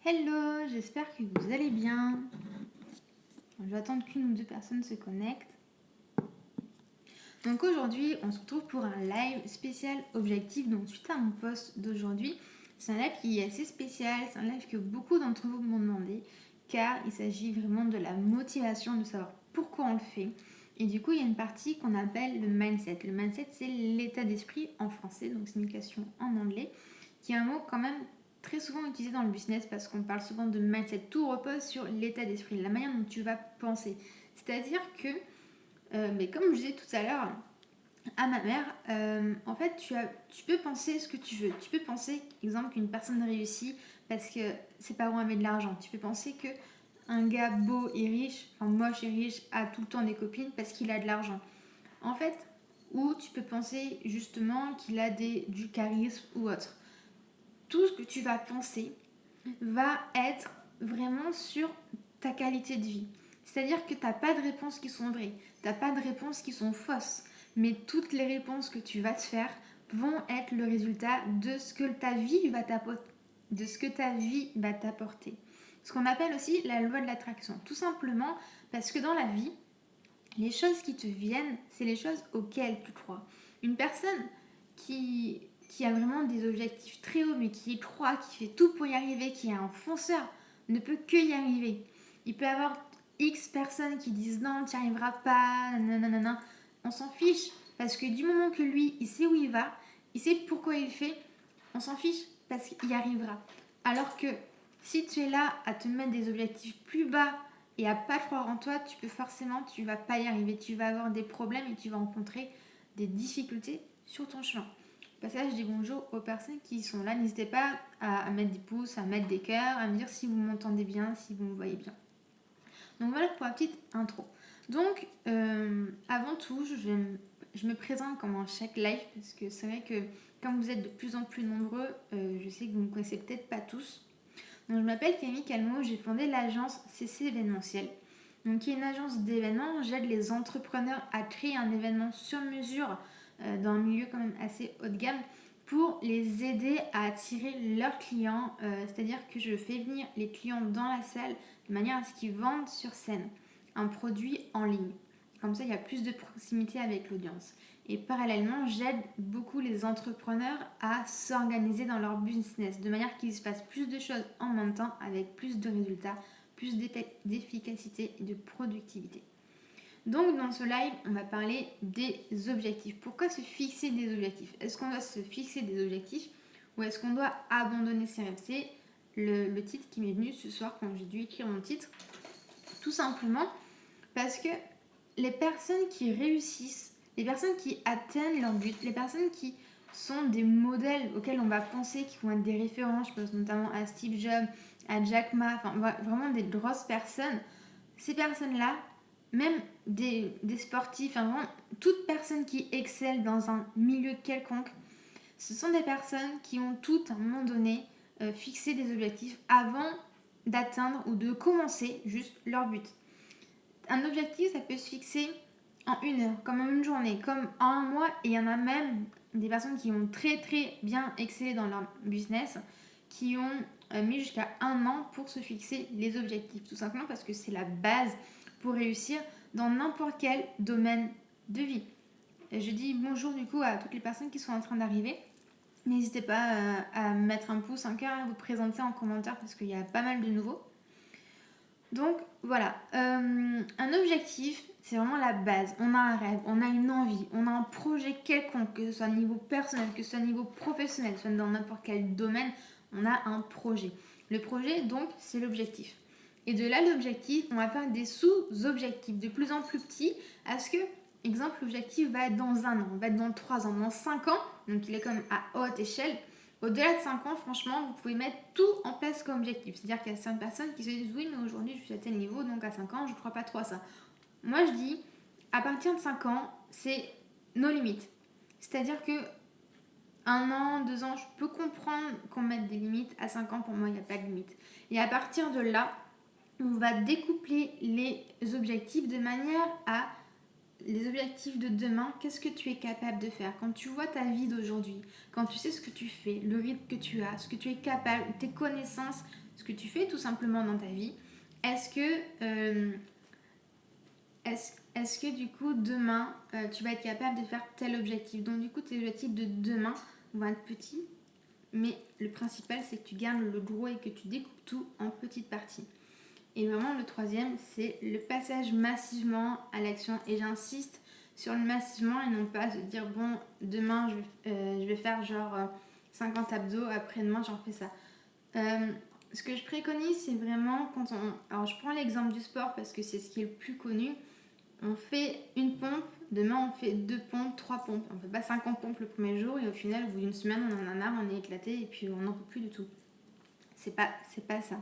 Hello, j'espère que vous allez bien. Je vais attendre qu'une ou deux personnes se connectent. Donc aujourd'hui, on se retrouve pour un live spécial objectif. Donc suite à mon post d'aujourd'hui, c'est un live qui est assez spécial. C'est un live que beaucoup d'entre vous m'ont demandé, car il s'agit vraiment de la motivation, de savoir pourquoi on le fait. Et du coup, il y a une partie qu'on appelle le mindset. Le mindset, c'est l'état d'esprit en français, donc signification en anglais, qui est un mot quand même très souvent utilisé dans le business parce qu'on parle souvent de mindset. Tout repose sur l'état d'esprit, la manière dont tu vas penser. C'est-à-dire que, mais comme je disais tout à l'heure à ma mère, en fait, tu peux penser ce que tu veux. Tu peux penser, exemple, qu'une personne réussit parce que ses parents avaient de l'argent. Tu peux penser que un gars beau et riche, enfin moche et riche, a tout le temps des copines parce qu'il a de l'argent. En fait, ou tu peux penser justement qu'il a du charisme ou autre. Tout ce que tu vas penser va être vraiment sur ta qualité de vie. C'est-à-dire que tu n'as pas de réponses qui sont vraies, tu n'as pas de réponses qui sont fausses, mais toutes les réponses que tu vas te faire vont être le résultat de ce que ta vie va t'apporter. Ce qu'on appelle aussi la loi de l'attraction. Tout simplement parce que dans la vie, les choses qui te viennent, c'est les choses auxquelles tu crois. Une personne qui a vraiment des objectifs très hauts, mais qui y croit, qui fait tout pour y arriver, qui est un fonceur, ne peut que y arriver. Il peut y avoir X personnes qui disent non, tu n'y arriveras pas, nanana. On s'en fiche, parce que du moment que lui, il sait où il va, il sait pourquoi il le fait, on s'en fiche, parce qu'il y arrivera. Alors que si tu es là à te mettre des objectifs plus bas, et à pas croire en toi, tu vas pas y arriver, tu vas avoir des problèmes et tu vas rencontrer des difficultés sur ton chemin. Au passage, je dis bonjour aux personnes qui sont là. N'hésitez pas à mettre des pouces, à mettre des cœurs, à me dire si vous m'entendez bien, si vous me voyez bien. Donc voilà pour la petite intro. Donc, avant tout, je me présente comme un chaque live parce que c'est vrai que comme vous êtes de plus en plus nombreux, je sais que vous ne me connaissez peut-être pas tous. Donc, je m'appelle Camille Calmo, j'ai fondé l'agence CC événementiel. Donc, qui est une agence d'événements. J'aide les entrepreneurs à créer un événement sur mesure dans un milieu quand même assez haut de gamme pour les aider à attirer leurs clients. C'est-à-dire que je fais venir les clients dans la salle de manière à ce qu'ils vendent sur scène un produit en ligne. Comme ça, il y a plus de proximité avec l'audience. Et parallèlement, j'aide beaucoup les entrepreneurs à s'organiser dans leur business de manière qu'il se passe plus de choses en même temps avec plus de résultats, plus d'efficacité et de productivité. Donc dans ce live, on va parler des objectifs. Pourquoi se fixer des objectifs? Est-ce qu'on doit se fixer des objectifs ou est-ce qu'on doit abandonner ses rêves? C'est le titre qui m'est venu ce soir quand j'ai dû écrire mon titre. Tout simplement parce que les personnes qui réussissent, les personnes qui atteignent leur but, les personnes qui sont des modèles auxquels on va penser, qui vont être des références, je pense notamment à Steve Jobs, à Jack Ma, enfin vraiment des grosses personnes, ces personnes-là, même des sportifs, enfin vraiment toute personne qui excelle dans un milieu quelconque, ce sont des personnes qui ont tout à un moment donné fixé des objectifs avant d'atteindre ou de commencer juste leur but. Un objectif, ça peut se fixer en une heure, comme en une journée, comme en un mois. Et il y en a même des personnes qui ont très très bien excellé dans leur business, qui ont mis jusqu'à un an pour se fixer les objectifs. Tout simplement parce que c'est la base pour réussir dans n'importe quel domaine de vie. Et je dis bonjour du coup à toutes les personnes qui sont en train d'arriver. N'hésitez pas à mettre un pouce, un cœur, à vous présenter en commentaire parce qu'il y a pas mal de nouveaux. Donc voilà, un objectif, c'est vraiment la base. On a un rêve, on a une envie, on a un projet quelconque, que ce soit au niveau personnel, que ce soit au niveau professionnel, que ce soit dans n'importe quel domaine, on a un projet. Le projet, donc, c'est l'objectif. Et de là, l'objectif, on va faire des sous-objectifs de plus en plus petits. À ce que, exemple, l'objectif va être dans un an, va être dans 3 ans, dans 5 ans, donc il est comme à haute échelle. Au-delà de 5 ans, franchement, vous pouvez mettre tout en place comme objectif. C'est-à-dire qu'il y a certaines personnes qui se disent oui, mais aujourd'hui je suis à tel niveau, donc à 5 ans, je ne crois pas trop à ça. Moi, je dis, à partir de 5 ans, c'est nos limites. C'est-à-dire que 1 an, 2 ans, je peux comprendre qu'on mette des limites. À 5 ans, pour moi, il n'y a pas de limite. Et à partir de là, on va découpler les objectifs de manière à les objectifs de demain, qu'est-ce que tu es capable de faire? Quand tu vois ta vie d'aujourd'hui, quand tu sais ce que tu fais, le rythme que tu as, ce que tu es capable, tes connaissances, ce que tu fais tout simplement dans ta vie. Est-ce que du coup demain tu vas être capable de faire tel objectif? Donc du coup tes objectifs de demain vont être petits, mais le principal c'est que tu gardes le gros et que tu découpes tout en petites parties. Et vraiment le troisième c'est le passage massivement à l'action, et j'insiste sur le massivement et non pas de dire bon demain je vais faire genre 50 abdos, après-demain j'en fais ça. Ce que je préconise c'est vraiment quand alors je prends l'exemple du sport parce que c'est ce qui est le plus connu. On fait une pompe, demain on fait 2 pompes, 3 pompes. On ne fait pas 50 pompes le premier jour et au final, au bout d'une semaine, on en a marre, on est éclaté et puis on n'en peut plus du tout. C'est pas ça.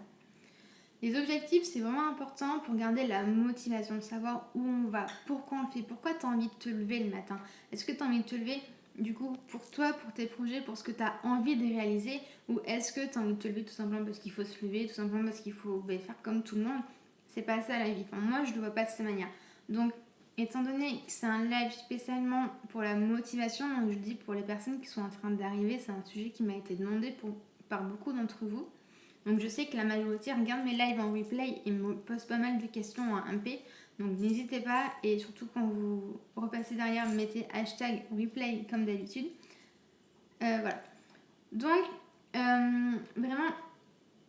Les objectifs, c'est vraiment important pour garder la motivation, de savoir où on va, pourquoi on le fait, pourquoi tu as envie de te lever le matin. Est-ce que tu as envie de te lever du coup pour toi, pour tes projets, pour ce que tu as envie de réaliser, ou est-ce que tu as envie de te lever tout simplement parce qu'il faut se lever, tout simplement parce qu'il faut faire comme tout le monde? C'est pas ça la vie. Enfin, moi, je le vois pas de cette manière. Donc, étant donné que c'est un live spécialement pour la motivation, donc je dis pour les personnes qui sont en train d'arriver, c'est un sujet qui m'a été demandé par beaucoup d'entre vous. Donc je sais que la majorité regarde mes lives en replay et me pose pas mal de questions en MP. Donc n'hésitez pas, et surtout quand vous repassez derrière, mettez hashtag replay comme d'habitude. Voilà. Donc vraiment,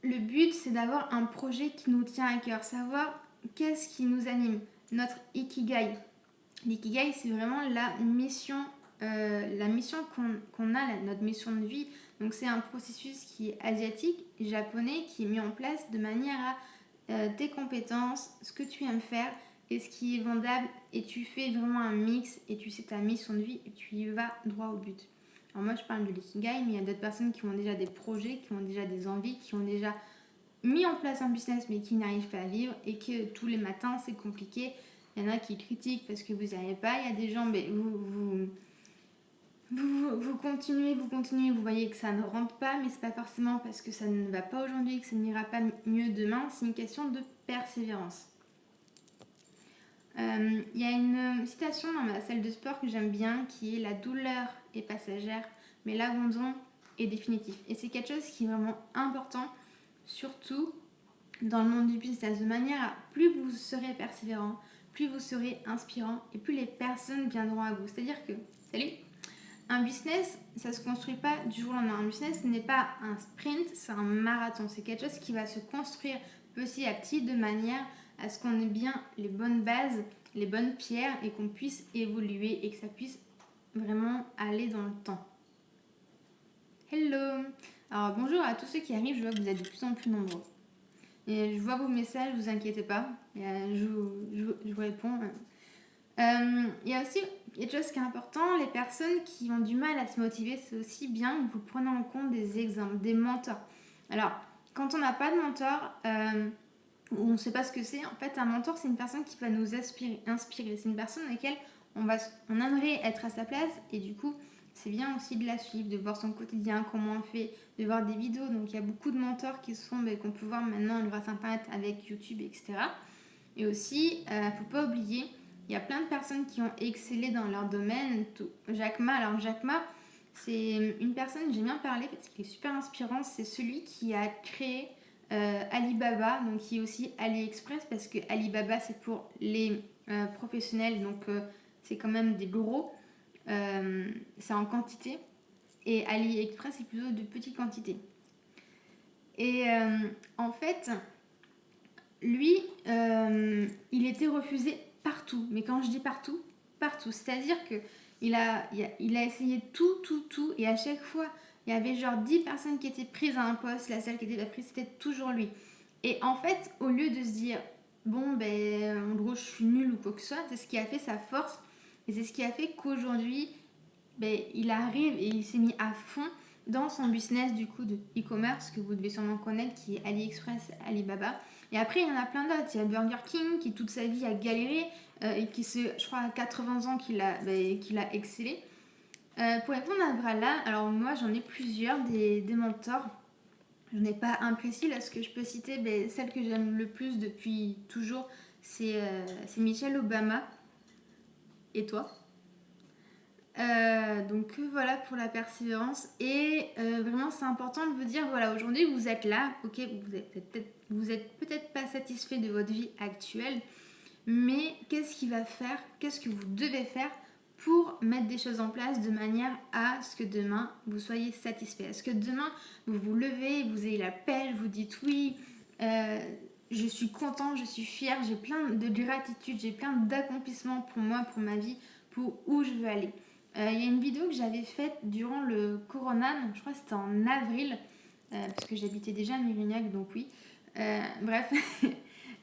le but c'est d'avoir un projet qui nous tient à cœur, savoir qu'est-ce qui nous anime, notre ikigai. L'ikigai c'est vraiment la mission qu'on a, notre mission de vie. Donc c'est un processus qui est asiatique, japonais, qui est mis en place de manière à tes compétences, ce que tu aimes faire et ce qui est vendable, et tu fais vraiment un mix et tu sais ta mission de vie et tu y vas droit au but. Alors moi je parle de l'ikigai, mais il y a d'autres personnes qui ont déjà des projets, qui ont déjà des envies, qui ont déjà mis en place un business mais qui n'arrivent pas à vivre et que tous les matins c'est compliqué. Il y en a qui critiquent parce que vous n'arrivez pas, il y a des gens, mais vous continuez, vous voyez que ça ne rentre pas, mais c'est pas forcément parce que ça ne va pas aujourd'hui que ça n'ira pas mieux demain, c'est une question de persévérance. Il y a une citation dans ma salle de sport que j'aime bien qui est: la douleur est passagère, mais l'abandon est définitif. Et c'est quelque chose qui est vraiment important, surtout dans le monde du business, de manière à plus vous serez persévérant, plus vous serez inspirant et plus les personnes viendront à vous. C'est-à-dire que, salut, un business, ça se construit pas du jour au lendemain. Un business, ce n'est pas un sprint, c'est un marathon. C'est quelque chose qui va se construire petit à petit de manière à ce qu'on ait bien les bonnes bases, les bonnes pierres et qu'on puisse évoluer et que ça puisse vraiment aller dans le temps. Hello! Alors bonjour à tous ceux qui arrivent, je vois que vous êtes de plus en plus nombreux. Et je vois vos messages, vous inquiétez pas, je vous réponds. Il y a aussi quelque chose qui est important, les personnes qui ont du mal à se motiver, c'est aussi bien que vous prenez en compte des exemples, des mentors. Alors, quand on n'a pas de mentor, ou on ne sait pas ce que c'est, en fait, un mentor, c'est une personne qui va nous inspirer. C'est une personne à laquelle on aimerait être à sa place, et du coup, c'est bien aussi de la suivre, de voir son quotidien, comment on fait, de voir des vidéos. Donc il y a beaucoup de mentors qu'on peut voir maintenant grâce à Internet avec YouTube, etc. Et aussi, il ne faut pas oublier, il y a plein de personnes qui ont excellé dans leur domaine. Jack Ma, alors Jack Ma, c'est une personne que j'aime bien parler parce qu'il est super inspirant. C'est celui qui a créé Alibaba, donc qui est aussi AliExpress, parce que Alibaba c'est pour les professionnels, donc c'est quand même des gros. C'est en quantité, et AliExpress c'est plutôt de petites quantités. Et en fait, lui, il était refusé partout. Mais quand je dis partout, partout. C'est-à-dire qu'il a essayé tout, et à chaque fois, il y avait genre 10 personnes qui étaient prises à un poste, la seule qui était pas prise, c'était toujours lui. Et en fait, au lieu de se dire, bon, en gros, je suis nulle ou quoi que ce soit, c'est ce qui a fait sa force. Et c'est ce qui a fait qu'aujourd'hui, il arrive et il s'est mis à fond dans son business du coup de e-commerce que vous devez sûrement connaître, qui est AliExpress, Alibaba. Et après, il y en a plein d'autres. Il y a Burger King qui toute sa vie a galéré et qui, je crois, à 80 ans qu'il a excellé. Pour répondre à Brala, alors moi j'en ai plusieurs, des mentors. Je n'ai pas un précis, là ce que je peux citer, celle que j'aime le plus depuis toujours, c'est Michelle Obama. Et toi? Voilà pour la persévérance. Et vraiment, c'est important de vous dire, voilà, aujourd'hui, vous êtes là, ok, vous êtes peut-être pas satisfait de votre vie actuelle, mais qu'est-ce que vous devez faire pour mettre des choses en place de manière à ce que demain, vous soyez satisfait. À ce que demain, vous vous levez, vous ayez la pêche, vous dites oui, je suis content, je suis fière, j'ai plein de gratitude, j'ai plein d'accomplissements pour moi, pour ma vie, pour où je veux aller. Il y a une vidéo que j'avais faite durant le Corona, donc je crois que c'était en avril, parce que j'habitais déjà à Mérignac, donc oui. Bref.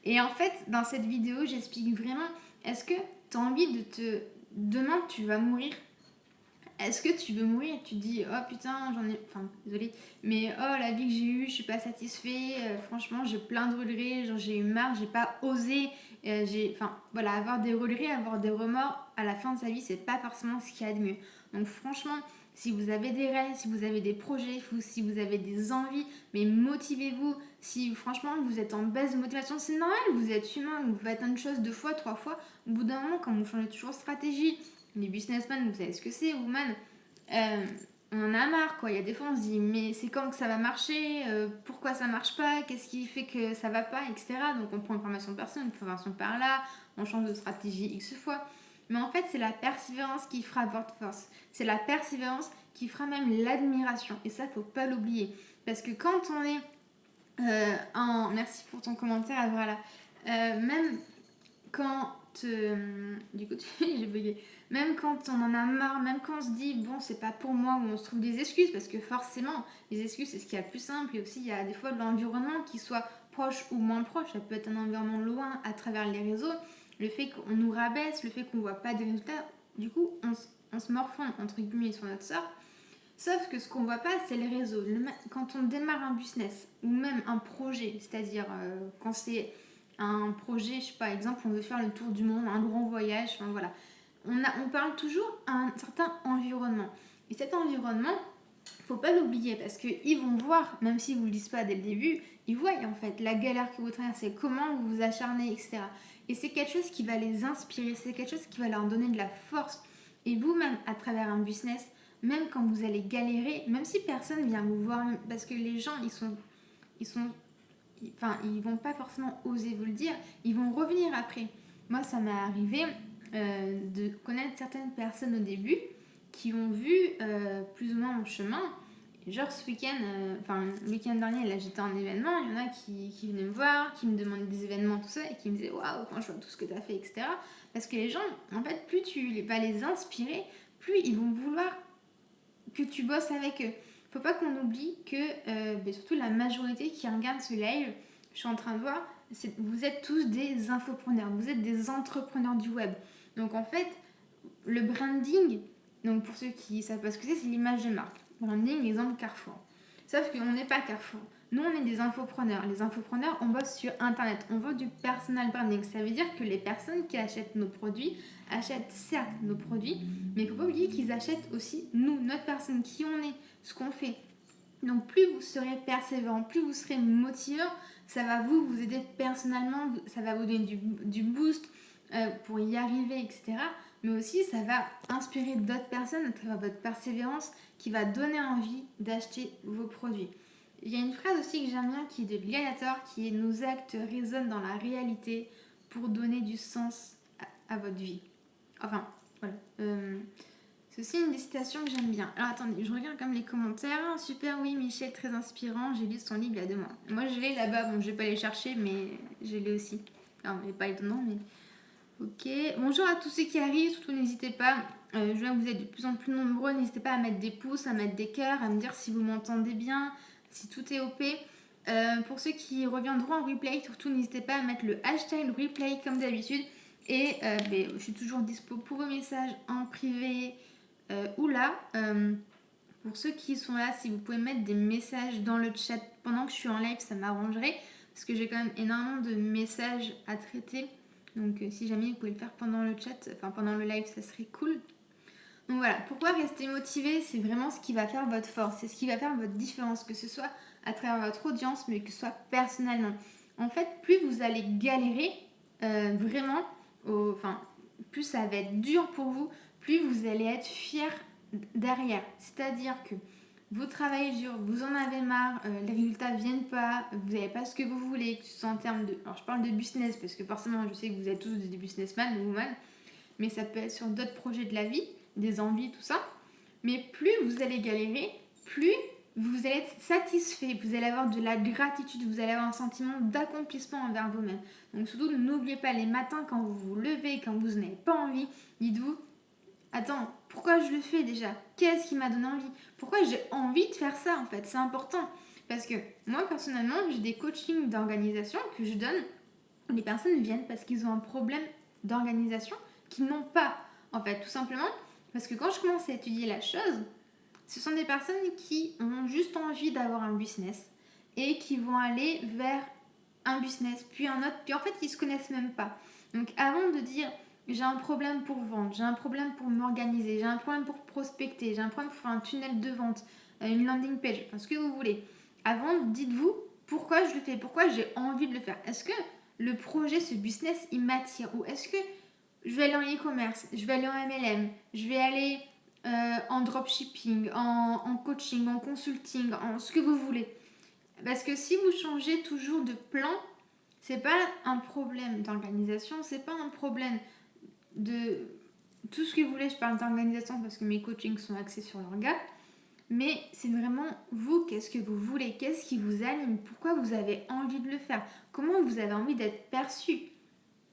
Et en fait, dans cette vidéo, j'explique vraiment, est-ce que tu as envie de te... Demain, tu vas mourir. Est-ce que tu veux mourir et tu te dis, oh putain, j'en ai... Enfin, désolée, mais oh, la vie que j'ai eue, je suis pas satisfait, franchement, j'ai plein de regrets, genre j'ai eu marre, j'ai pas osé, Enfin, voilà, avoir des regrets, avoir des remords, à la fin de sa vie, c'est pas forcément ce qu'il y a de mieux. Donc franchement, si vous avez des rêves, si vous avez des projets, si vous avez des envies, mais motivez-vous. Si franchement vous êtes en baisse de motivation, c'est normal, vous êtes humain, vous faites une chose deux fois, trois fois. Au bout d'un moment, quand vous changez toujours de stratégie, les businessmen, vous savez ce que c'est, woman, on en a marre quoi. Il y a des fois on se dit mais c'est quand que ça va marcher, pourquoi ça marche pas, qu'est-ce qui fait que ça va pas, etc. Donc on prend une formation de personne, une formation par là, on change de stratégie X fois. Mais en fait c'est la persévérance qui fera votre force. C'est la persévérance qui fera même l'admiration. Et ça faut pas l'oublier. Parce que quand on est Merci pour ton commentaire, voilà. Même quand du coup j'ai bugué. Même quand on en a marre, même quand on se dit bon c'est pas pour moi, ou on se trouve des excuses, parce que forcément les excuses c'est ce qu'il y a de plus simple. Et aussi il y a des fois de l'environnement qui soit proche ou moins proche, ça peut être un environnement loin à travers les réseaux, le fait qu'on nous rabaisse, le fait qu'on voit pas des résultats, du coup on se morfond entre guillemets sur notre sort. Sauf que ce qu'on voit pas, c'est les réseaux. Quand on démarre un business ou même un projet, c'est-à-dire quand c'est un projet, je sais pas, exemple, on veut faire le tour du monde, un grand voyage, enfin voilà. On parle toujours à un certain environnement. Et cet environnement, faut pas l'oublier parce qu'ils vont voir, même s'ils vous le disent pas dès le début, ils voient en fait la galère que vous traversez, comment vous vous acharnez, etc. Et c'est quelque chose qui va les inspirer, c'est quelque chose qui va leur donner de la force. Et vous-même, à travers un business, même quand vous allez galérer, même si personne vient vous voir, parce que les gens, ils vont pas forcément oser vous le dire, ils vont revenir après. Moi, ça m'est arrivé de connaître certaines personnes au début qui ont vu plus ou moins mon chemin. Genre ce week-end, le week-end dernier, là j'étais en événement, il y en a qui venaient me voir, qui me demandaient des événements, tout ça, et qui me disaient waouh, quand je vois tout ce que tu as fait, etc. Parce que les gens, en fait, plus tu vas les inspirer, plus ils vont vouloir que tu bosses avec eux. Faut pas qu'on oublie que, surtout la majorité qui regarde ce live, je suis en train de voir, vous êtes tous des infopreneurs, vous êtes des entrepreneurs du web. Donc en fait, le branding, donc pour ceux qui savent pas ce que c'est l'image de marque. Branding, exemple Carrefour. Sauf qu'on n'est pas Carrefour. Nous, on est des infopreneurs. Les infopreneurs, on bosse sur Internet. On veut du personal branding. Ça veut dire que les personnes qui achètent nos produits achètent certes nos produits, mais il ne faut pas oublier qu'ils achètent aussi nous, notre personne, qui on est, ce qu'on fait. Donc plus vous serez persévérant, plus vous serez motivant, ça va vous aider personnellement, ça va vous donner du boost pour y arriver, etc. Mais aussi ça va inspirer d'autres personnes à travers votre persévérance qui va donner envie d'acheter vos produits. Il y a une phrase aussi que j'aime bien qui est de Gladiator, qui est nos actes résonnent dans la réalité pour donner du sens à votre vie. Enfin, voilà. C'est aussi une des citations que j'aime bien. Alors attendez, je regarde comme les commentaires. Super, oui, Michel, très inspirant. J'ai lu son livre il y a 2 mois. Moi, je l'ai là-bas. Bon, je vais pas les chercher, mais je l'ai aussi. Alors, mais pas étonnant, mais... Ok. Bonjour à tous ceux qui arrivent. Surtout, n'hésitez pas. Je vois que vous êtes de plus en plus nombreux. N'hésitez pas à mettre des pouces, à mettre des cœurs, à me dire si vous m'entendez bien, si tout est OP. Pour ceux qui reviendront en replay, surtout, n'hésitez pas à mettre le hashtag replay comme d'habitude. Et je suis toujours dispo pour vos messages en privé ou là. Pour ceux qui sont là, si vous pouvez mettre des messages dans le chat pendant que je suis en live, ça m'arrangerait. Parce que j'ai quand même énormément de messages à traiter. Donc si jamais vous pouvez le faire pendant le chat, enfin pendant le live, ça serait cool. Donc voilà, pourquoi rester motivé, c'est vraiment ce qui va faire votre force, c'est ce qui va faire votre différence, que ce soit à travers votre audience, mais que ce soit personnellement. En fait, plus vous allez galérer, vraiment, plus ça va être dur pour vous, plus vous allez être fier derrière. C'est-à-dire que vous travaillez dur, vous en avez marre, les résultats ne viennent pas, vous n'avez pas ce que vous voulez, que ce soit en termes de... Alors je parle de business parce que forcément je sais que vous êtes tous des businessmen ou women, mais ça peut être sur d'autres projets de la vie, des envies, tout ça. Mais plus vous allez galérer, plus vous allez être satisfait, vous allez avoir de la gratitude, vous allez avoir un sentiment d'accomplissement envers vous-même. Donc surtout, n'oubliez pas les matins quand vous vous levez, quand vous n'avez pas envie, dites-vous, attends, pourquoi je le fais déjà? Qu'est-ce qui m'a donné envie? Pourquoi j'ai envie de faire ça en fait? C'est important. Parce que moi personnellement, j'ai des coachings d'organisation que je donne. Les personnes viennent parce qu'ils ont un problème d'organisation qu'ils n'ont pas. En fait, tout simplement parce que quand je commence à étudier la chose, ce sont des personnes qui ont juste envie d'avoir un business et qui vont aller vers un business, puis un autre, puis en fait, ils ne se connaissent même pas. Donc avant de dire j'ai un problème pour vendre, j'ai un problème pour m'organiser, j'ai un problème pour prospecter, j'ai un problème pour faire un tunnel de vente, une landing page, enfin ce que vous voulez. Avant, dites-vous pourquoi je le fais, pourquoi j'ai envie de le faire. Est-ce que le projet, ce business, il m'attire? Ou est-ce que je vais aller en e-commerce, je vais aller en MLM, je vais aller en dropshipping, en coaching, en consulting, en ce que vous voulez. Parce que si vous changez toujours de plan, c'est pas un problème d'organisation, c'est pas un problème de tout ce que vous voulez. Je parle d'organisation parce que mes coachings sont axés sur l'orga, mais c'est vraiment vous, qu'est-ce que vous voulez, qu'est-ce qui vous anime, pourquoi vous avez envie de le faire, comment vous avez envie d'être perçu.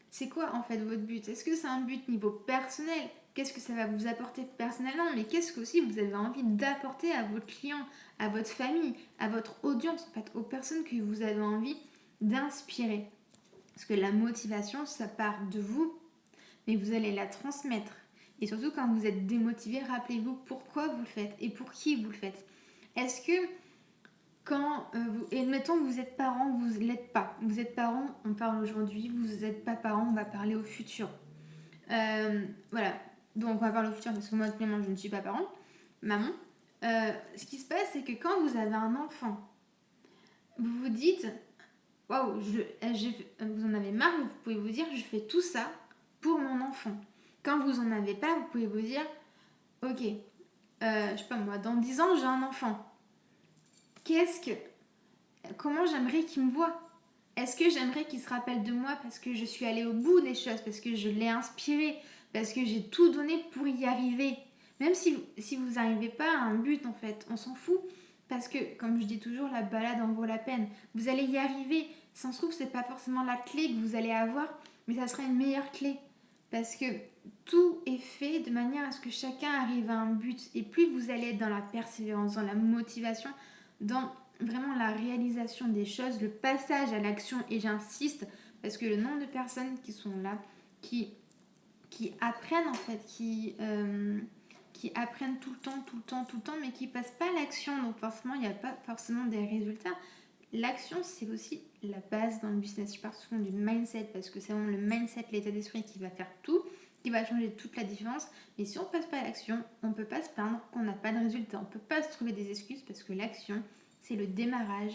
C'est quoi en fait votre but? Est-ce que c'est un but niveau personnel? Qu'est-ce que ça va vous apporter personnellement? Mais qu'est-ce que aussi vous avez envie d'apporter à vos clients, à votre famille, à votre audience, en fait, aux personnes que vous avez envie d'inspirer? Parce que la motivation, ça part de vous, mais vous allez la transmettre. Et surtout quand vous êtes démotivé, rappelez-vous pourquoi vous le faites et pour qui vous le faites. Est-ce que quand admettons que vous êtes parent, vous ne l'êtes pas. Vous êtes parent, on parle aujourd'hui, vous n'êtes pas parent, on va parler au futur. Voilà, donc on va parler au futur parce que moi, actuellement, je ne suis pas parent, maman. Ce qui se passe, c'est que quand vous avez un enfant, vous vous dites, waouh, vous en avez marre, vous pouvez vous dire, je fais tout ça pour mon enfant. Quand vous en avez pas, vous pouvez vous dire, ok, je sais pas moi, dans 10 ans, j'ai un enfant. Comment j'aimerais qu'il me voie? Est-ce que j'aimerais qu'il se rappelle de moi parce que je suis allée au bout des choses, parce que je l'ai inspiré, parce que j'ai tout donné pour y arriver? Même si vous n'arrivez pas à un but, en fait, on s'en fout. Parce que, comme je dis toujours, la balade en vaut la peine. Vous allez y arriver. Ça se trouve, c'est pas forcément la clé que vous allez avoir, mais ça sera une meilleure clé. Parce que tout est fait de manière à ce que chacun arrive à un but. Et plus vous allez être dans la persévérance, dans la motivation, dans vraiment la réalisation des choses, le passage à l'action, et j'insiste parce que le nombre de personnes qui sont là, qui apprennent en fait, qui apprennent tout le temps, mais qui passent pas à l'action, donc forcément il n'y a pas forcément des résultats. L'action, c'est aussi la base dans le business. Je parle souvent du mindset parce que c'est vraiment le mindset, l'état d'esprit qui va faire tout, qui va changer toute la différence. Mais si on passe pas à l'action, on ne peut pas se plaindre qu'on n'a pas de résultat. On ne peut pas se trouver des excuses parce que l'action, c'est le démarrage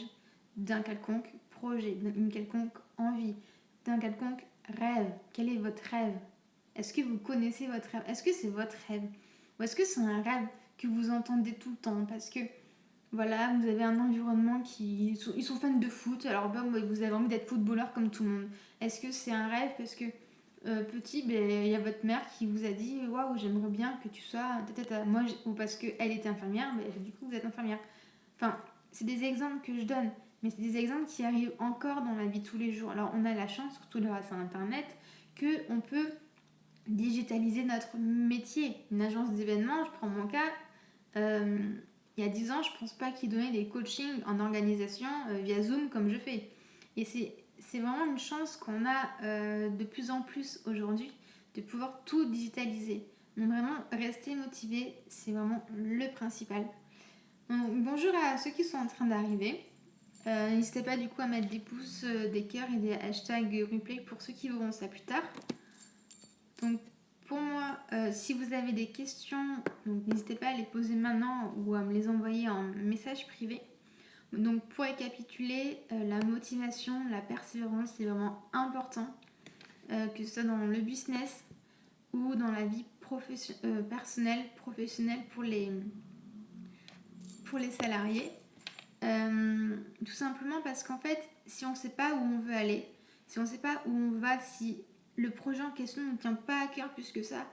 d'un quelconque projet, d'une quelconque envie, d'un quelconque rêve. Quel est votre rêve? Est-ce que vous connaissez votre rêve? Est-ce que c'est votre rêve? Ou est-ce que c'est un rêve que vous entendez tout le temps? Parce que voilà, vous avez un environnement ils sont fans de foot, alors vous avez envie d'être footballeur comme tout le monde. Est-ce que c'est un rêve parce que petit, il y a votre mère qui vous a dit waouh, j'aimerais bien que tu sois moi, ou parce qu'elle était infirmière, du coup vous êtes infirmière. Enfin, c'est des exemples que je donne, mais c'est des exemples qui arrivent encore dans la vie de tous les jours. Alors on a la chance, surtout grâce à Internet, qu'on peut digitaliser notre métier. Une agence d'événements, je prends mon cas, il y a 10 ans, je pense pas qu'ils donnaient des coachings en organisation via Zoom comme je fais. Et c'est vraiment une chance qu'on a de plus en plus aujourd'hui de pouvoir tout digitaliser. Donc vraiment, rester motivé, c'est vraiment le principal. Donc, bonjour à ceux qui sont en train d'arriver. N'hésitez pas du coup à mettre des pouces, des cœurs et des hashtags replay pour ceux qui verront ça plus tard. Donc pour moi, si vous avez des questions, n'hésitez pas à les poser maintenant ou à me les envoyer en message privé. Donc pour récapituler, la motivation, la persévérance, c'est vraiment important, que ce soit dans le business ou dans la vie personnel, professionnel pour les salariés. Tout simplement parce qu'en fait, si on ne sait pas où on veut aller, si on ne sait pas où on va, si le projet en question ne tient pas à cœur plus que ça,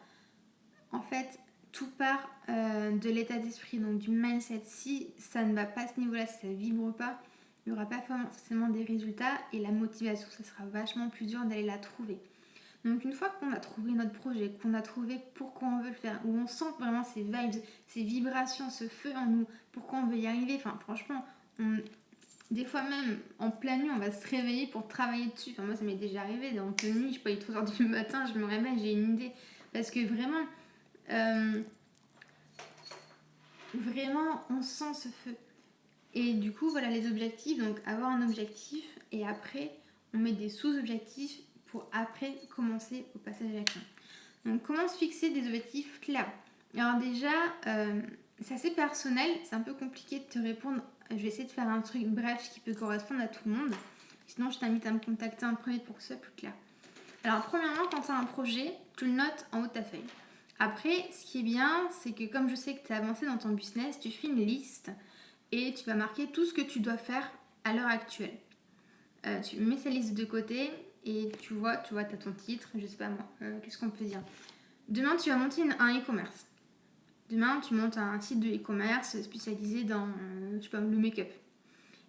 en fait, tout part de l'état d'esprit, donc du mindset. Si ça ne va pas à ce niveau-là, si ça ne vibre pas, il n'y aura pas forcément des résultats et la motivation, ça sera vachement plus dur d'aller la trouver. Donc une fois qu'on a trouvé notre projet, qu'on a trouvé pourquoi on veut le faire, où on sent vraiment ces vibes, ces vibrations, ce feu en nous, pourquoi on veut y arriver, enfin franchement, des fois même en pleine nuit, on va se réveiller pour travailler dessus. Enfin moi ça m'est déjà arrivé, en pleine nuit, je sais pas, il est 3h du matin, je me réveille, j'ai une idée. Parce que vraiment, on sent ce feu. Et du coup, voilà les objectifs. Donc, avoir un objectif et après, on met des sous-objectifs pour après commencer au passage à l'action. Donc, comment se fixer des objectifs clairs? Alors déjà, c'est assez personnel. C'est un peu compliqué de te répondre. Je vais essayer de faire un truc bref qui peut correspondre à tout le monde. Sinon, je t'invite à me contacter en premier pour que ce soit plus clair. Alors, premièrement, quand tu as un projet, tu le notes en haut de ta feuille. Après, ce qui est bien, c'est que comme je sais que tu as avancé dans ton business, tu fais une liste et tu vas marquer tout ce que tu dois faire à l'heure actuelle. Tu mets cette liste de côté et tu vois, tu as ton titre, je sais pas moi, qu'est-ce qu'on peut dire. Demain, tu vas monter un e-commerce. Demain, tu montes un site de e-commerce spécialisé dans, je sais pas, le make-up.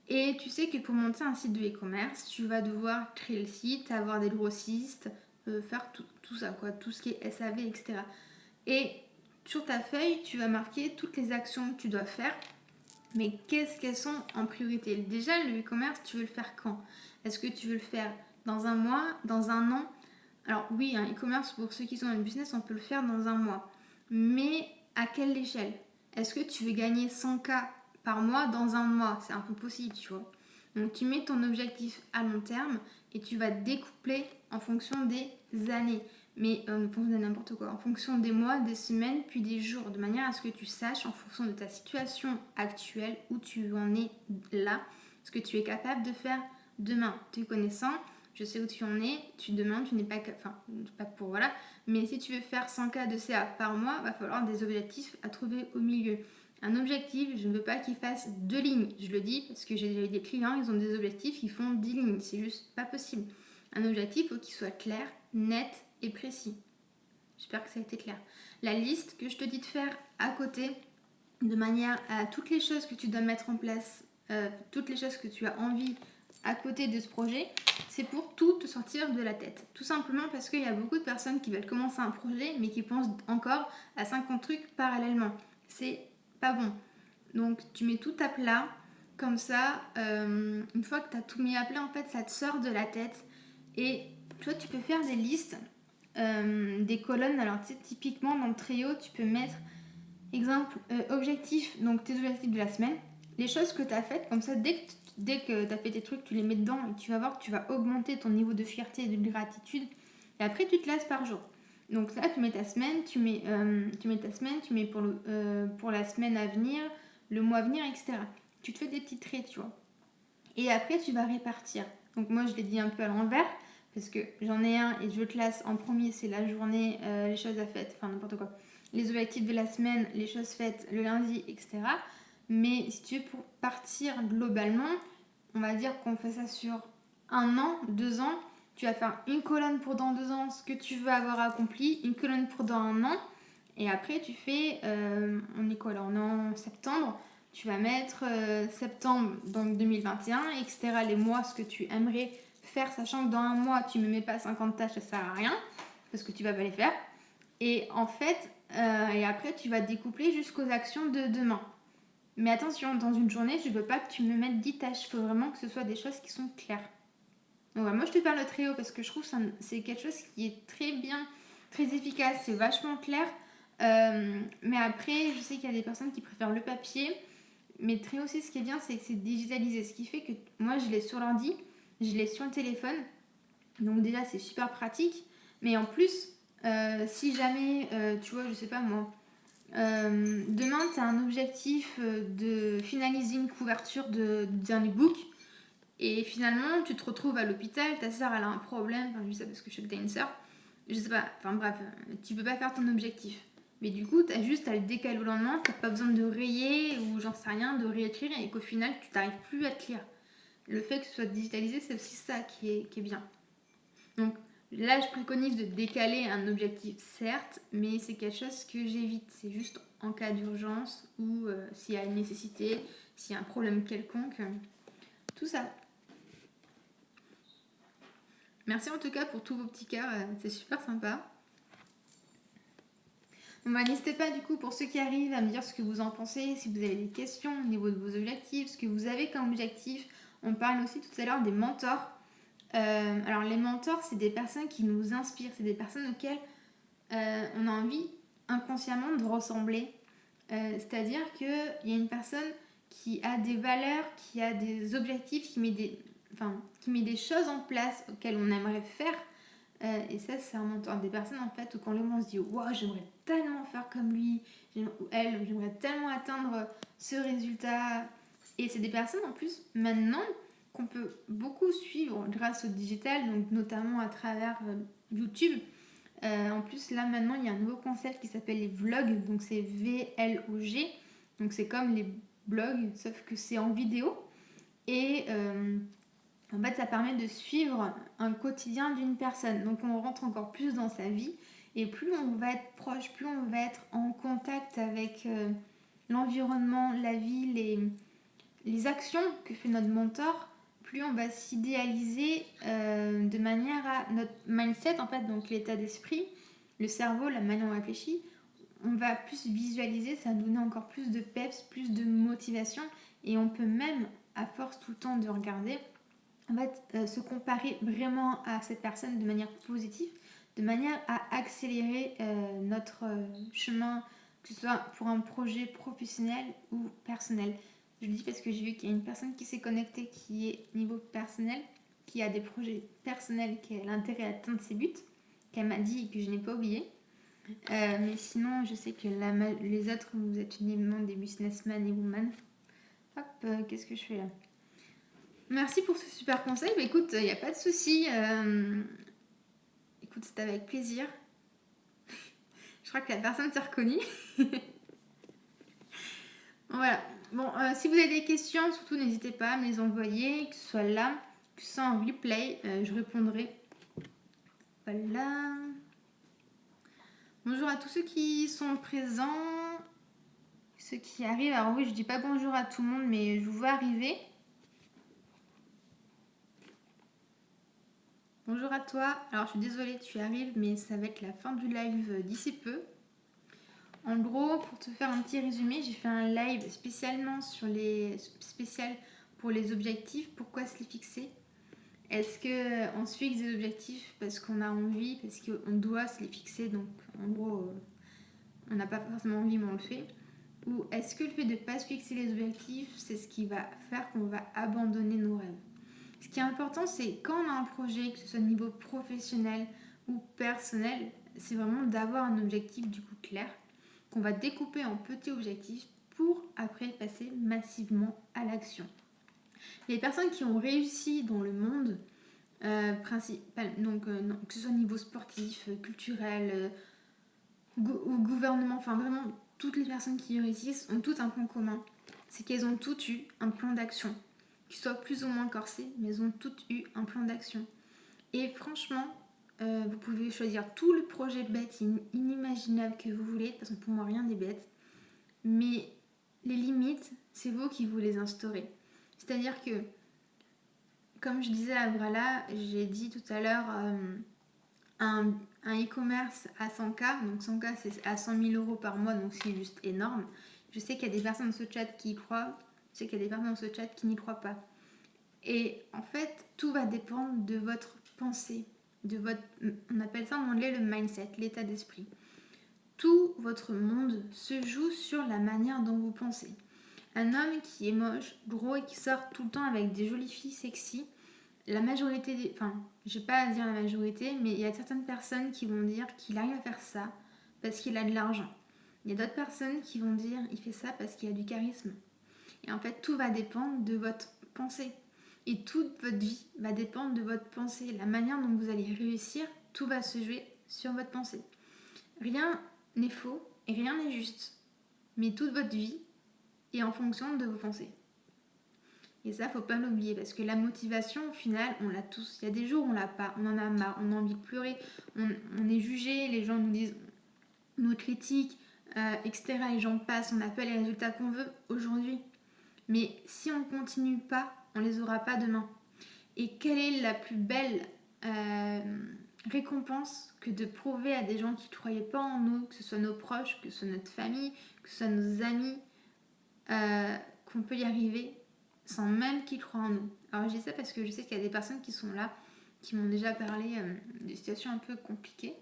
Et tu sais que pour monter un site de e-commerce, tu vas devoir créer le site, avoir des grossistes, faire tout ça, quoi, tout ce qui est SAV, etc. Et sur ta feuille, tu vas marquer toutes les actions que tu dois faire. Mais qu'est-ce qu'elles sont en priorité? Déjà, le e-commerce, tu veux le faire quand? Est-ce que tu veux le faire dans un mois, dans un an? Alors oui, un e-commerce, pour ceux qui sont dans le business, on peut le faire dans un mois. Mais à quelle échelle? Est-ce que tu veux gagner 100K par mois dans un mois? C'est un peu possible, tu vois. Donc tu mets ton objectif à long terme et tu vas découpler en fonction des années. Mais en fonction de n'importe quoi, en fonction des mois, des semaines, puis des jours, de manière à ce que tu saches en fonction de ta situation actuelle, où tu en es là, ce que tu es capable de faire demain. Te connaissant, je sais où tu en es, demain tu n'es pas, enfin pas pour voilà, mais si tu veux faire 100K de CA par mois, il va falloir des objectifs à trouver au milieu. Un objectif, je ne veux pas qu'il fasse 2 lignes, je le dis parce que j'ai déjà eu des clients, ils ont des objectifs, ils font 10 lignes, c'est juste pas possible. Un objectif, il faut qu'il soit clair, net et précis. J'espère que ça a été clair. La liste que je te dis de faire à côté, de manière à toutes les choses que tu dois mettre en place, toutes les choses que tu as envie à côté de ce projet, c'est pour tout te sortir de la tête. Tout simplement parce qu'il y a beaucoup de personnes qui veulent commencer un projet mais qui pensent encore à 50 trucs parallèlement. C'est pas bon. Donc tu mets tout à plat, comme ça, une fois que tu as tout mis à plat, en fait, ça te sort de la tête. Et toi, tu peux faire des listes, des colonnes. Alors tu sais, typiquement dans le Trello, tu peux mettre, exemple, objectif, donc tes objectifs de la semaine, les choses que tu as faites, comme ça, dès que tu as fait tes trucs, tu les mets dedans et tu vas voir que tu vas augmenter ton niveau de fierté et de gratitude. Et après, tu te lasses par jour. Donc là, tu mets ta semaine, tu mets pour la semaine à venir, le mois à venir, etc. Tu te fais des petits traits, tu vois. Et après, tu vas répartir. Donc moi, je l'ai dit un peu à l'envers, parce que j'en ai un et je classe en premier, c'est la journée, les choses à faites, enfin n'importe quoi. Les objectifs de la semaine, les choses faites le lundi, etc. Mais si tu veux, pour partir globalement, on va dire qu'on fait ça sur 1 an, 2 ans. Tu vas faire une colonne pour dans 2 ans, ce que tu veux avoir accompli, une colonne pour dans 1 an. Et après, tu fais, on est quoi là? On est en septembre. Tu vas mettre septembre, donc 2021, etc. Les mois, ce que tu aimerais faire, sachant que dans un mois, tu ne me mets pas 50 tâches, ça sert à rien, parce que tu vas pas les faire. Et en fait, et après, tu vas découpler jusqu'aux actions de demain. Mais attention, dans une journée, je ne veux pas que tu me mettes 10 tâches. Il faut vraiment que ce soit des choses qui sont claires. Donc voilà, moi, je te parle de Trello parce que je trouve que c'est quelque chose qui est très bien, très efficace. C'est vachement clair. Mais après, je sais qu'il y a des personnes qui préfèrent le papier. Mais Trello aussi, ce qui est bien, c'est que c'est digitalisé. Ce qui fait que moi, je l'ai sur l'ordi, je l'ai sur le téléphone. Donc déjà, c'est super pratique. Mais en plus, si jamais, tu vois, je sais pas moi, demain, tu as un objectif de finaliser une couverture d'un e-book. Et finalement, tu te retrouves à l'hôpital, ta soeur elle a un problème, enfin je dis ça parce que je sais que t'as une soeur, je sais pas, enfin bref, tu peux pas faire ton objectif. Mais du coup, t'as juste à le décaler au lendemain, t'as pas besoin de rayer ou j'en sais rien, de réécrire et qu'au final, tu t'arrives plus à te lire. Le fait que ce soit digitalisé, c'est aussi ça qui est bien. Donc là, je préconise de décaler un objectif, certes, mais c'est quelque chose que j'évite. C'est juste en cas d'urgence ou s'il y a une nécessité, s'il y a un problème quelconque, tout ça. Merci en tout cas pour tous vos petits cœurs, c'est super sympa. Bon bah, n'hésitez pas du coup pour ceux qui arrivent à me dire ce que vous en pensez, si vous avez des questions au niveau de vos objectifs, ce que vous avez comme objectif. On parle aussi tout à l'heure des mentors. Alors les mentors, c'est des personnes qui nous inspirent, c'est des personnes auxquelles on a envie inconsciemment de ressembler. C'est-à-dire qu'il y a une personne qui a des valeurs, qui a des objectifs, qui met des choses en place auxquelles on aimerait faire. Et ça, c'est un mentor. Des personnes en fait où quand on se dit waouh, j'aimerais tellement faire comme lui, ou elle, j'aimerais tellement atteindre ce résultat. Et c'est des personnes en plus maintenant qu'on peut beaucoup suivre grâce au digital, donc notamment à travers YouTube. En plus, là maintenant, il y a un nouveau concept qui s'appelle les vlogs, donc c'est VLOG. Donc c'est comme les blogs, sauf que c'est en vidéo. Et en fait, ça permet de suivre un quotidien d'une personne. Donc on rentre encore plus dans sa vie. Et plus on va être proche, plus on va être en contact avec l'environnement, la vie, les actions que fait notre mentor, plus on va s'idéaliser de manière à notre mindset, en fait, donc l'état d'esprit, le cerveau, la manière dont on réfléchit, on va plus visualiser, ça va nous donner encore plus de peps, plus de motivation, et on peut même, à force tout le temps de regarder, en fait, se comparer vraiment à cette personne de manière positive, de manière à accélérer notre chemin, que ce soit pour un projet professionnel ou personnel. Je le dis parce que j'ai vu qu'il y a une personne qui s'est connectée qui est niveau personnel, qui a des projets personnels, qui a l'intérêt à atteindre ses buts, qu'elle m'a dit et que je n'ai pas oublié. Mais sinon, je sais que les autres, vous êtes uniquement des businessmen et women. Hop, qu'est-ce que je fais là? Merci pour ce super conseil. Bah, écoute, il n'y a pas de souci. Écoute, c'était avec plaisir. Je crois que la personne s'est reconnue. Voilà. Bon, si vous avez des questions, surtout n'hésitez pas à me les envoyer, que ce soit là, que ce soit en replay, je répondrai. Voilà. Bonjour à tous ceux qui sont présents, ceux qui arrivent. Alors oui, je dis pas bonjour à tout le monde, mais je vous vois arriver. Bonjour à toi. Alors je suis désolée, tu arrives, mais ça va être la fin du live d'ici peu. En gros, pour te faire un petit résumé, j'ai fait un live spécialement spécial pour les objectifs. Pourquoi se les fixer? Est-ce qu'on se fixe des objectifs parce qu'on a envie, parce qu'on doit se les fixer, donc en gros, on n'a pas forcément envie, mais on le fait? Ou est-ce que le fait de ne pas se fixer les objectifs, c'est ce qui va faire qu'on va abandonner nos rêves? Ce qui est important, c'est quand on a un projet, que ce soit au niveau professionnel ou personnel, c'est vraiment d'avoir un objectif du coup clair, qu'on va découper en petits objectifs pour après passer massivement à l'action. Les personnes qui ont réussi dans le monde, que ce soit au niveau sportif, culturel ou gouvernement, enfin vraiment toutes les personnes qui réussissent ont toutes un point commun. C'est qu'elles ont toutes eu un plan d'action, qui soit plus ou moins corsé, mais elles ont toutes eu un plan d'action. Et franchement, vous pouvez choisir tout le projet bête, inimaginable que vous voulez. De toute façon, pour moi, rien n'est bête. Mais les limites, c'est vous qui vous les instaurez. C'est-à-dire que, comme je disais à Brala, j'ai dit tout à l'heure, un e-commerce à 100K, donc 100K c'est à 100 000 euros par mois, donc c'est juste énorme. Je sais qu'il y a des personnes dans ce chat qui y croient, je sais qu'il y a des personnes dans ce chat qui n'y croient pas. Et en fait, tout va dépendre de votre pensée, on appelle ça en anglais le mindset, l'état d'esprit. Tout votre monde se joue sur la manière dont vous pensez. Un homme qui est moche, gros et qui sort tout le temps avec des jolies filles sexy, la majorité enfin, je vais pas dire la majorité, mais il y a certaines personnes qui vont dire qu'il arrive à faire ça parce qu'il a de l'argent. Il y a d'autres personnes qui vont dire il fait ça parce qu'il a du charisme. Et en fait, tout va dépendre de votre pensée. Et toute votre vie va dépendre de votre pensée. La manière dont vous allez réussir, tout va se jouer sur votre pensée. Rien n'est faux et rien n'est juste. Mais toute votre vie est en fonction de vos pensées. Et ça, faut pas l'oublier parce que la motivation, au final, on l'a tous. Il y a des jours où on l'a pas, on en a marre, on a envie de pleurer, on est jugé, les gens nous disent, nous critiquent, etc. Et j'en passe, on n'a pas les résultats qu'on veut aujourd'hui. Mais si on ne continue pas, on les aura pas demain. Et quelle est la plus belle récompense que de prouver à des gens qui ne croyaient pas en nous, que ce soit nos proches, que ce soit notre famille, que ce soit nos amis, qu'on peut y arriver sans même qu'ils croient en nous. Alors je dis ça parce que je sais qu'il y a des personnes qui sont là, qui m'ont déjà parlé de situations un peu compliquées.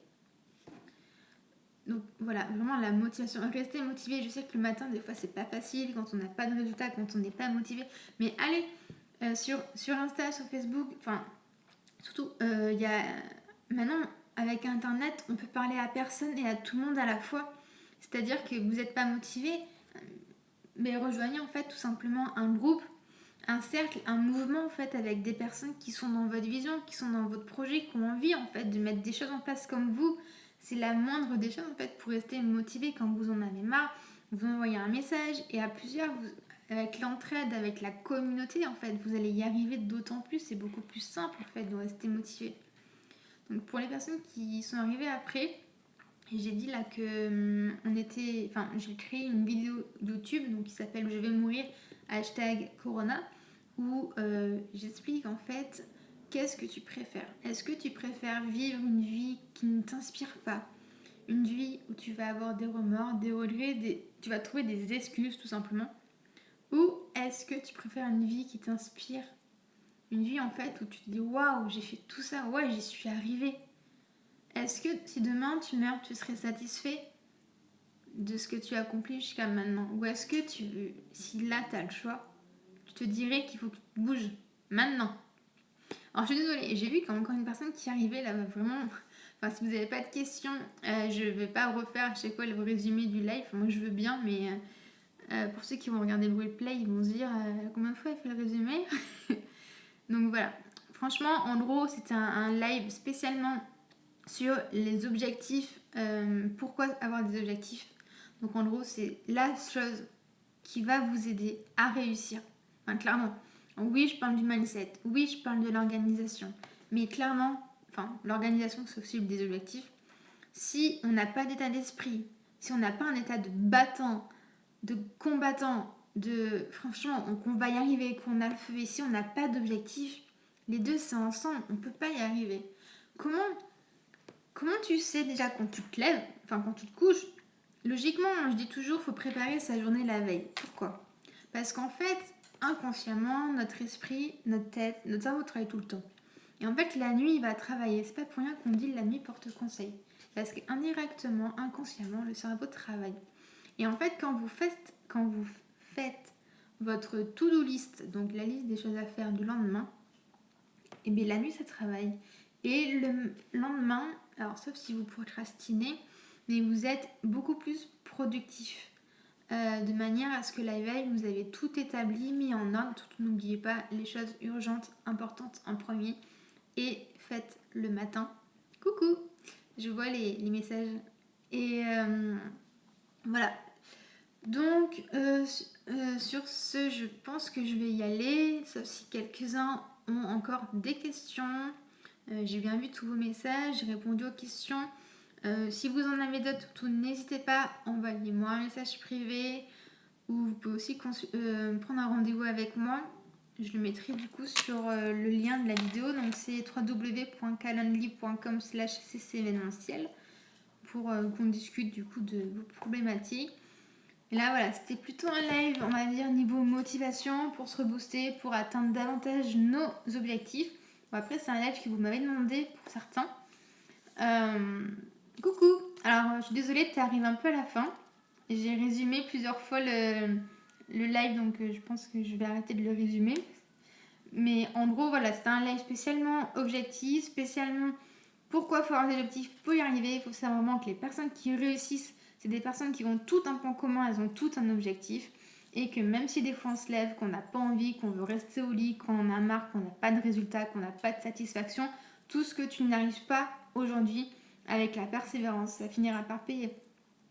Donc voilà, vraiment la motivation, rester motivé. Je sais que le matin, des fois, c'est pas facile quand on n'a pas de résultats, quand on n'est pas motivé. Mais allez sur Insta, sur Facebook, enfin, surtout, il y a maintenant, avec Internet, on peut parler à personne et à tout le monde à la fois. C'est-à-dire que vous n'êtes pas motivé, mais rejoignez en fait tout simplement un groupe, un cercle, un mouvement en fait avec des personnes qui sont dans votre vision, qui sont dans votre projet, qui ont envie en fait de mettre des choses en place comme vous. C'est la moindre des choses en fait pour rester motivé quand vous en avez marre. Vous envoyez un message et à plusieurs, avec l'entraide, avec la communauté en fait, vous allez y arriver d'autant plus. C'est beaucoup plus simple en fait de rester motivé. Donc pour les personnes qui sont arrivées après, j'ai dit là que j'ai créé une vidéo YouTube donc qui s'appelle Je vais mourir #Corona où j'explique en fait qu'est-ce que tu préfères. Est-ce que tu préfères vivre une vie qui ne t'inspire pas, une vie où tu vas avoir des remords, des regrets, tu vas trouver des excuses tout simplement, ou est-ce que tu préfères une vie qui t'inspire, une vie en fait où tu te dis waouh, j'ai fait tout ça, ouais, j'y suis arrivée. Est-ce que si demain tu meurs, tu serais satisfait de ce que tu as accompli jusqu'à maintenant? Ou est-ce que si là tu as le choix, tu te dirais qu'il faut que tu bouges maintenant? Alors je suis désolée, j'ai vu qu'il y a encore une personne qui arrivait là, vraiment. Enfin, si vous n'avez pas de questions, je ne vais pas refaire à chaque fois le résumé du live. Moi je veux bien, mais pour ceux qui vont regarder le replay, ils vont se dire combien de fois il fait le résumé. Donc voilà, franchement, en gros, c'était un live spécialement sur les objectifs, pourquoi avoir des objectifs. Donc en gros, c'est la chose qui va vous aider à réussir. Enfin, clairement, oui, je parle du mindset, oui, je parle de l'organisation, mais clairement, l'organisation, c'est aussi des objectifs. Si on n'a pas d'état d'esprit, si on n'a pas un état de battant, de combattant, franchement, qu'on va y arriver, qu'on a le feu, et si on n'a pas d'objectif, les deux, c'est ensemble, on ne peut pas y arriver. Comment tu sais déjà quand tu te lèves, quand tu te couches? Logiquement, je dis toujours, il faut préparer sa journée la veille. Pourquoi? Parce qu'en fait, inconsciemment, notre esprit, notre tête, notre cerveau travaille tout le temps. Et en fait, la nuit, il va travailler. C'est pas pour rien qu'on dit la nuit porte conseil. Parce qu'indirectement, inconsciemment, le cerveau travaille. Et en fait, quand vous faites votre to-do list, donc la liste des choses à faire du lendemain, et bien la nuit, ça travaille. Et le lendemain, alors sauf si vous procrastinez, mais vous êtes beaucoup plus productif. De manière à ce que la veille, vous avez tout établi, mis en ordre. Surtout, n'oubliez pas les choses urgentes, importantes en premier. Et faites le matin. Coucou, je vois les messages. Et voilà. Donc, sur ce, je pense que je vais y aller. Sauf si quelques-uns ont encore des questions. J'ai bien vu tous vos messages, j'ai répondu aux questions. Si vous en avez d'autres, n'hésitez pas, envoyez-moi un message privé ou vous pouvez aussi prendre un rendez-vous avec moi. Je le mettrai du coup sur le lien de la vidéo, donc c'est www.calendly.com/ccévénementiel pour qu'on discute du coup de vos problématiques. Et là voilà, c'était plutôt un live, on va dire, niveau motivation pour se rebooster, pour atteindre davantage nos objectifs. Bon, après, c'est un live que vous m'avez demandé pour certains. Coucou, alors je suis désolée, tu arrives un peu à la fin. J'ai résumé plusieurs fois le live, donc je pense que je vais arrêter de le résumer. Mais en gros, voilà, c'était un live spécialement objectif, spécialement pourquoi il faut avoir des objectifs pour y arriver. Il faut savoir vraiment que les personnes qui réussissent, c'est des personnes qui ont tout un point commun, elles ont tout un objectif. Et que même si des fois on se lève, qu'on n'a pas envie, qu'on veut rester au lit, qu'on en a marre, qu'on n'a pas de résultat, qu'on n'a pas de satisfaction, tout ce que tu n'arrives pas aujourd'hui, avec la persévérance, ça finira par payer.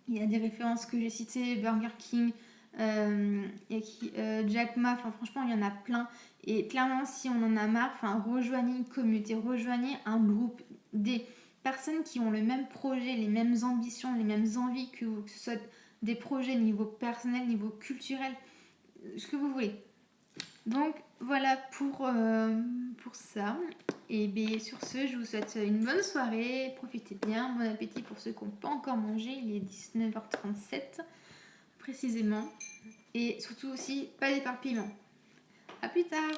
Il y a des références que j'ai citées, Burger King, Jack Ma, enfin franchement il y en a plein. Et clairement si on en a marre, rejoignez une communauté, rejoignez un groupe, des personnes qui ont le même projet, les mêmes ambitions, les mêmes envies que vous, que ce soit des projets niveau personnel, niveau culturel, ce que vous voulez. Donc voilà pour ça. Et bien, sur ce, je vous souhaite une bonne soirée. Profitez bien. Bon appétit pour ceux qui n'ont pas encore mangé. Il est 19h37 précisément. Et surtout aussi, pas d'éparpillement. A plus tard!